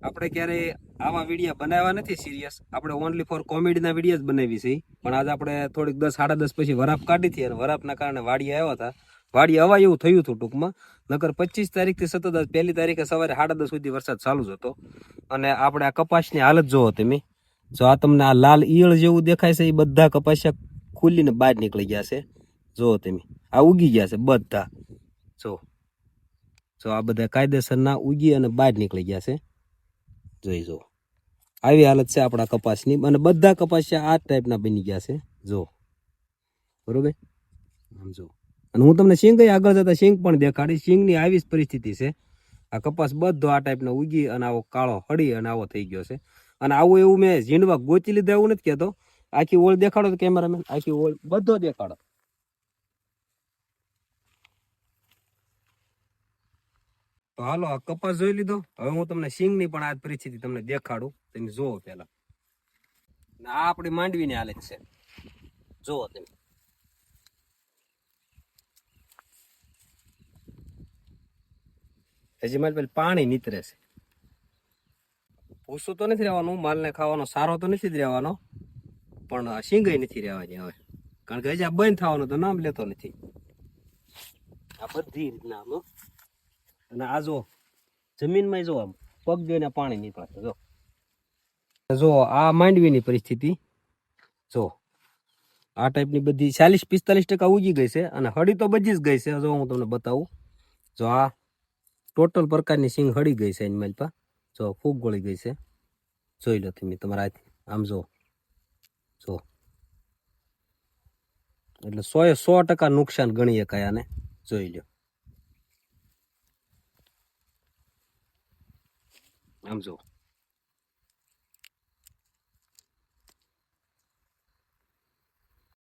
આપણે ક્યારે આવા વિડીયો બનાવ્યા નથી સિરિયસ. આપણે ઓનલી ફોર કોમેડીના વિડીયો જ બનાવી છે. પણ આજે આપણે થોડીક 10 સાડા 10 પછી વરાપ કાઢી હતી અને વરાપના કારણે વાડીએ આવ્યા હતા. વાડી હવા એવું થયું હતું ટૂંકમાં. નકર 25 તારીખથી સતત આજ પહેલી તારીખે સવારે 10:30 સુધી વરસાદ ચાલુ જ હતો. અને આપણે આ કપાસની હાલત જોવો તમે. જો આ તમને આ લાલ ઈયળ જેવું દેખાય છે, એ બધા કપાસિયા ખુલ્લીને બહાર નીકળી ગયા છે. જોવો તમે, આ ઉગી ગયા છે બધા. જો આ બધા કાયદેસરના ઉગી અને બહાર નીકળી ગયા છે. જોઈ જો આવી હાલત છે આપણા કપાસની. અને બધા કપાસિયા આ ટાઈપના બની ગયા છે. જો બરોબર, આમ જો. અને હું તમને સિંગ આગળ જતા સિંગ પણ દેખાડી. સિંગની આવી જ પરિસ્થિતિ છે. આ કપાસ બધો આ ટાઈપનો ઉગી અને આવો કાળો હળી અને આવો થઈ ગયો છે. અને આવું એવું મેં ઝીંડવા ગોચી લીધા એવું નથી કહેતો. આખી ઓળ દેખાડો તો કેમેરામેન, આખી ઓળ બધો દેખાડો. તો હાલો, આ કપાસ જોઈ લીધો. હવે હું તમને સિંગની પણ આ પરિસ્થિતિ તમને દેખાડું. તમે જોવો પેલા. આ આપણી માંડવીની હાલત છે. જોવો તમે. હજી મારી પેલી પાણી નીતરે છે. ભૂસું તો નથી રહેવાનું, માલને ખાવાનો સારો તો નથી જ રહેવાનો, પણ સિંગઈ નથી રહેવાની હવે. કારણ કે હજી આ બંધ થવાનું તો નામ લેતો નથી. આ બધી રીતના આમ. અને આ જો જમીનમાં જો આમ પગ જોઈને પાણી નીકળે. જો આ માંડવીની પરિસ્થિતિ. જો આ ટાઈપની બધી 40-45% ઉગી ગઈ છે. અને હળી તો બધી જ ગઈ છે. જો હું તમને બતાવું. જો આ ટોટલ પ્રકારની સિંગ હળી ગઈ છે એની માલપા. જો ફૂગ ગળી ગઈ છે. જોઈ લો તમે તમારા આમ જો. એટલે 100% નુકસાન ગણીએ કયાને. જોઈ લો આમ જો.